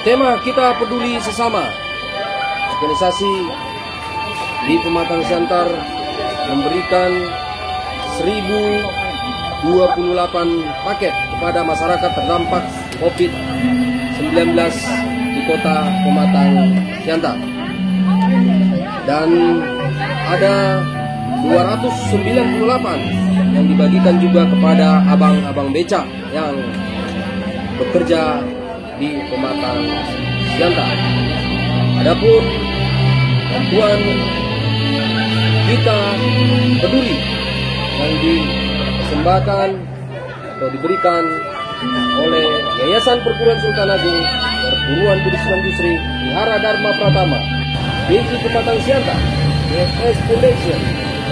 Tema kita peduli sesama. Organisasi di Pematang Siantar memberikan 1028 paket kepada masyarakat terdampak COVID-19 di kota Pematang Siantar. Dan ada 298 yang dibagikan juga kepada abang-abang becak yang bekerja di Pematang Siantar. Adapun bantuan kita peduli yang dipersembahkan atau diberikan oleh Yayasan Perguruan Sultan Agung, Perguruan Budi Sunan Yusri, Wihara Dharma Pratama, BI Pematang Siantar, BFS Foundation,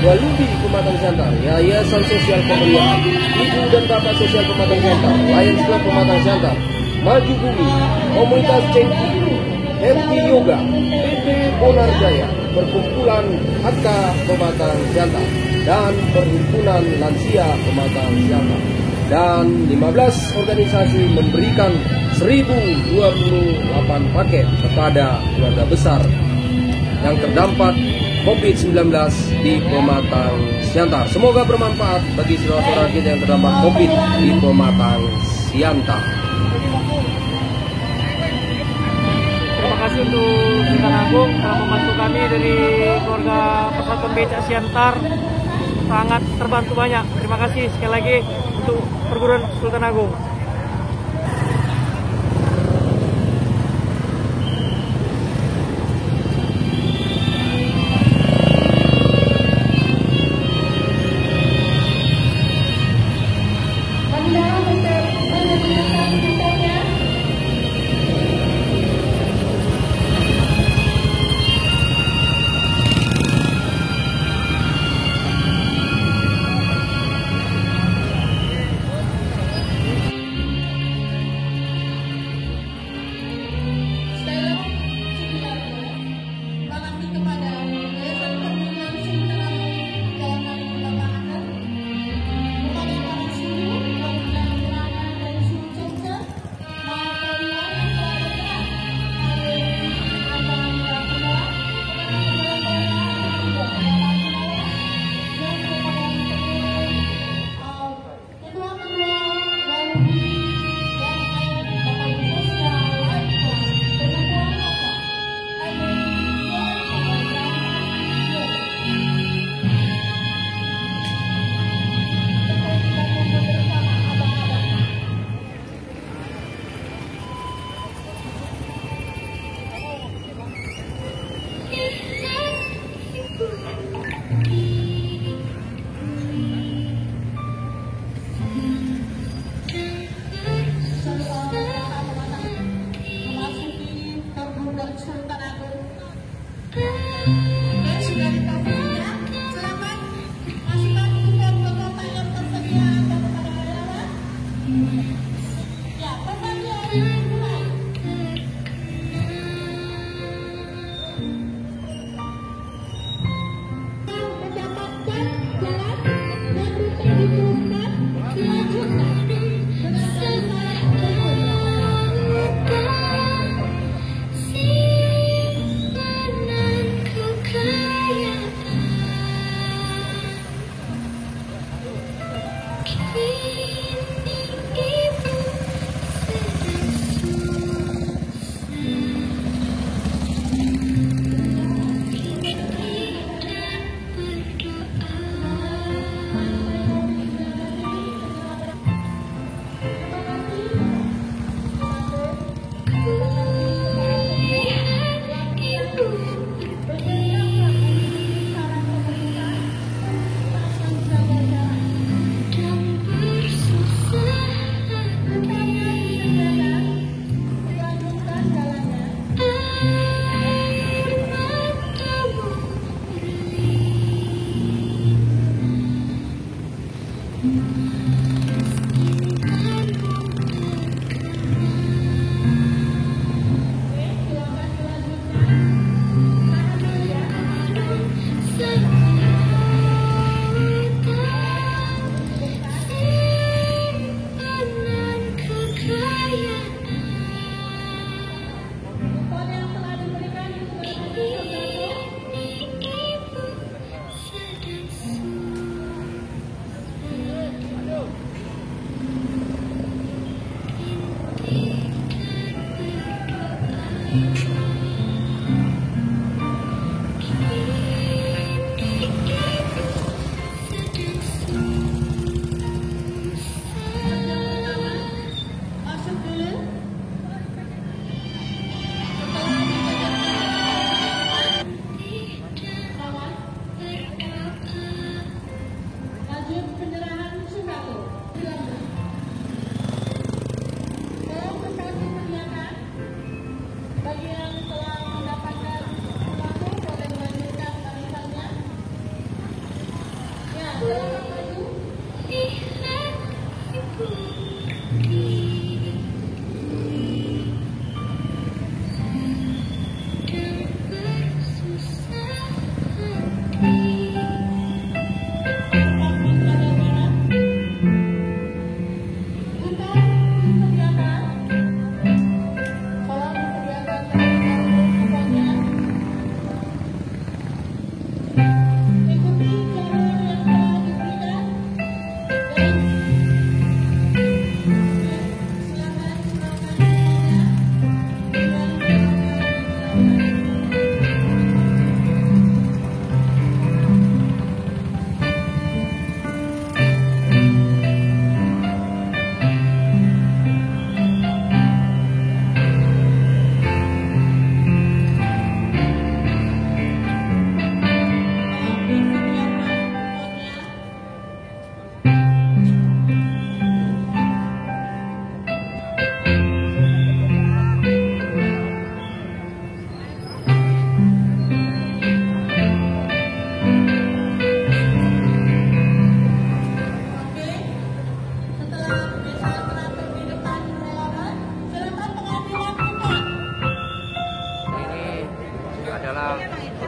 Walubi Pematang Siantar, Yayasan Sosial Pemeliharaan, Ibu dan Bapak Sosial Pematang Siantar, Lions Club Pematang Siantar, Maju Bumi, Komunitas Cengki, Happy Yoga, PP Bonar Jaya, Perkumpulan Hatta Pematang Siantar, dan Perhimpunan Lansia Pematang Siantar. Dan 15 organisasi memberikan 1028 paket kepada keluarga besar yang terdampak COVID-19 di Pematang Siantar. Semoga bermanfaat bagi saudara-saudara kita yang terdampak COVID di Pematang Siantar. Terima kasih untuk Sultan Agung telah membantu kami dari keluarga Persatuan Becak Siantar. Sangat terbantu banyak. Terima kasih sekali lagi untuk Perguruan Sultan Agung.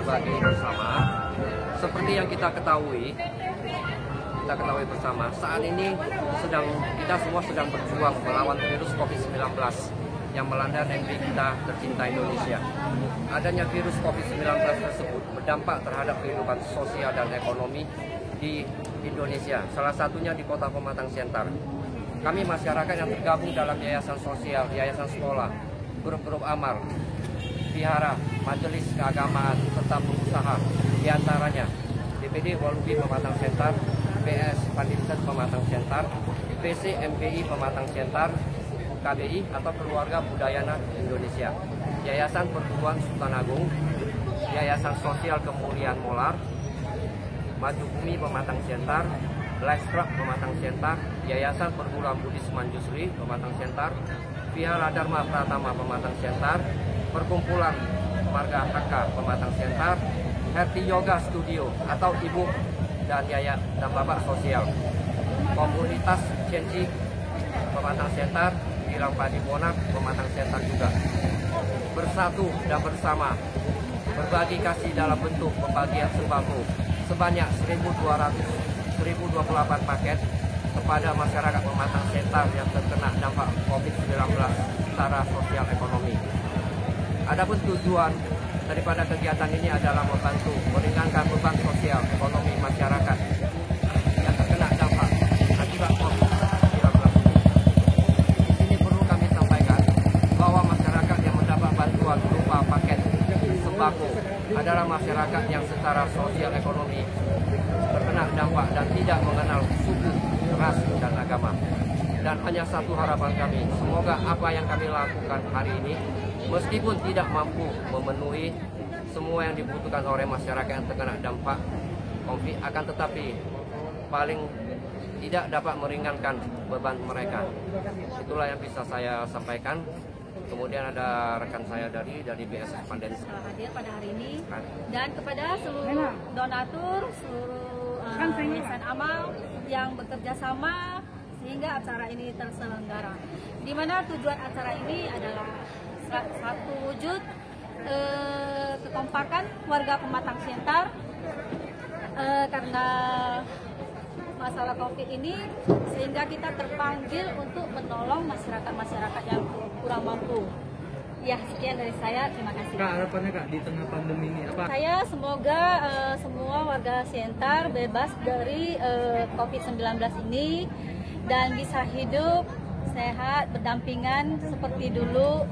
berbagi bersama. Seperti yang kita ketahui bersama, saat ini kita semua sedang berjuang melawan virus COVID-19 yang melanda negeri kita tercinta Indonesia. Adanya virus COVID-19 tersebut berdampak terhadap kehidupan sosial dan ekonomi di Indonesia, salah satunya di Kota Pematang Siantar. Kami masyarakat yang tergabung dalam yayasan sosial, yayasan sekolah, grup-grup amal, vihara, majelis keagamaan, serta pengusaha, diantaranya DPD Walubi Pematang Siantar, PS Pandinten Pematang Siantar, PC MPI Pematang Siantar, KBI atau Keluarga Budayana Indonesia, Yayasan Perguruan Sultan Agung, Yayasan Sosial Kemuliaan Molar, Maju Bumi Pematang Siantar, Lestrak Pematang Siantar, Yayasan Perguruan Buddhis Manjusri Pematang Siantar, Vihara Dharma Pratama Pematang Siantar, Perkumpulan Marga Haka Pematang Siantar, Herti Yoga Studio atau Ibu dan Bapak Sosial, Komunitas Cenci Pematang Siantar, Gilang Padi Bonak Pematang Siantar juga. Bersatu dan bersama berbagi kasih dalam bentuk pembagian sembako sebanyak 1.228 paket kepada masyarakat Pematang Siantar yang terkena dampak COVID-19 secara sosial ekonomi. Adapun tujuan daripada kegiatan ini adalah membantu meringankan beban sosial ekonomi masyarakat yang terkena dampak akibat COVID-19. Di sini perlu kami sampaikan bahwa masyarakat yang mendapat bantuan berupa paket sembako adalah masyarakat yang secara sosial ekonomi terkena dampak dan tidak mengenal suku, ras, dan agama. Dan hanya satu harapan kami, semoga apa yang kami lakukan hari ini, meskipun tidak mampu memenuhi semua yang dibutuhkan oleh masyarakat yang terkena dampak COVID, akan tetapi paling tidak dapat meringankan beban mereka. Itulah yang bisa saya sampaikan. Kemudian ada rekan saya dari BSS Pandens hadir pada hari ini, dan kepada seluruh donatur, seluruh yayasan amal yang bekerja sama sehingga acara ini terselenggara. Di mana tujuan acara ini adalah satu wujud kekompakan warga Pematang Siantar karena masalah COVID ini, sehingga kita terpanggil untuk menolong masyarakat yang kurang mampu. Ya, sekian dari saya. Terima kasih. Kak, harapannya Kak di tengah pandemi ini apa? Saya semoga semua warga Siantar bebas dari COVID-19 ini dan bisa hidup sehat, berdampingan seperti dulu,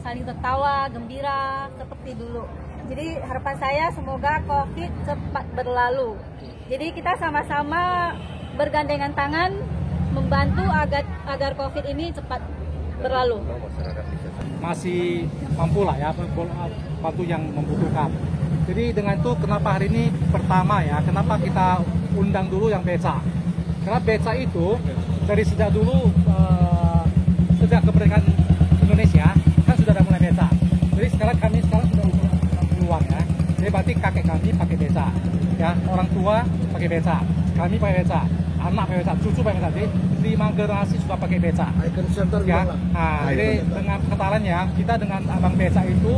saling tertawa, gembira seperti dulu. Jadi harapan saya semoga COVID cepat berlalu. Jadi kita sama-sama bergandengan tangan membantu agar COVID ini cepat berlalu. Masih mampu lah ya, bantu yang membutuhkan. Jadi dengan itu kenapa hari ini pertama ya, kenapa kita undang dulu yang beca? Karena beca itu dari sejak dulu, sejak kemerdekaan Indonesia kan sudah ada mulai beca. Jadi kami sekarang sudah keluar ya. Jadi berarti kakek kami pakai beca, ya orang tua pakai beca. kami pakai beca, anak pakai beca, cucu pakai beca. Jadi 5 generasi sudah pakai beca. Icon center Ya, gimana? nah, jadi dengan ketalannya kita dengan abang beca itu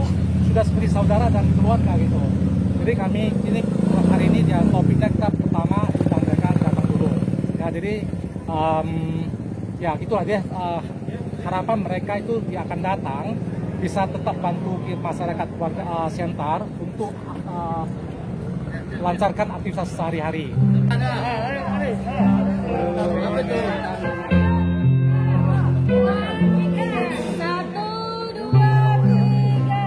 sudah seperti saudara dan keluarga gitu. Jadi kami ini hari ini dia topiknya kita pertama ditanggalkan datang dulu. Ya jadi ya gitulah dia harapan mereka itu dia akan datang bisa tetap bantu masyarakat warga Siantar untuk lancarkan aktivitas sehari-hari. Satu, dua, tiga.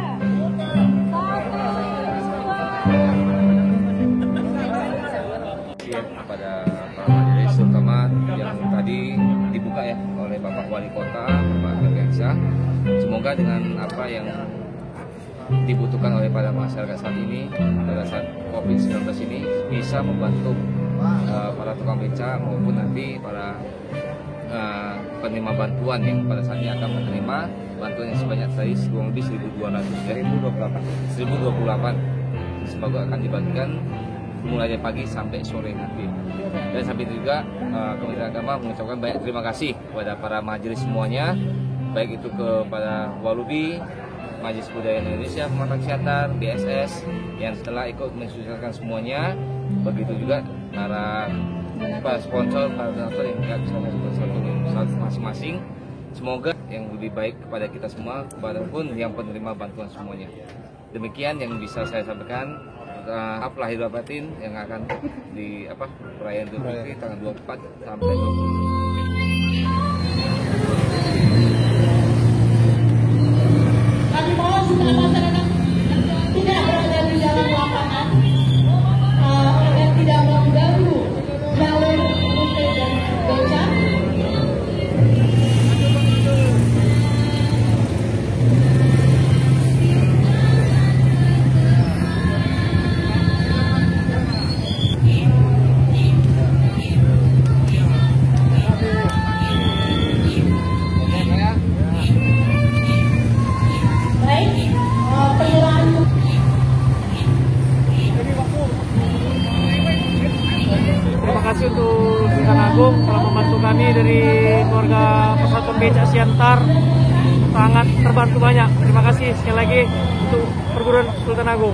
Kepada para majelis, terutama yang tadi dibuka ya oleh Bapak Wali Kota, Bapak Gergensa. Semoga dengan apa yang dibutuhkan oleh para masyarakat saat ini pada saat COVID-19 ini bisa membantu para tukang beca maupun nanti para penerima bantuan yang pada saatnya akan menerima bantuan yang sebanyak tadi kurang lebih 1028. Semoga akan dibagikan mulai dari pagi sampai sore nanti. Dan sampai itu juga Kementerian Agama mengucapkan banyak terima kasih kepada para majelis semuanya, baik itu kepada Walubi, Majelis Budaya Indonesia Pematang Siantar, BSS yang setelah ikut mensukseskan semuanya, begitu juga para sponsor, para donatur yang bisa satu masing-masing. Semoga yang lebih baik kepada kita semua, kepada pun yang penerima bantuan semuanya. Demikian yang bisa saya sampaikan. Lahir batin yang akan di perayaan Idul Fitri tanggal 24 sampai 20. Kami mohon supaya masyarakat tidak berada di dalam lapangan, dan tidak mengganggu jalur rute dan beca. Terima kasih untuk Sultan Agung telah membantu kami dari keluarga Persatuan Beca Siantar, sangat terbantu banyak. Terima kasih sekali lagi untuk perguruan Sultan Agung.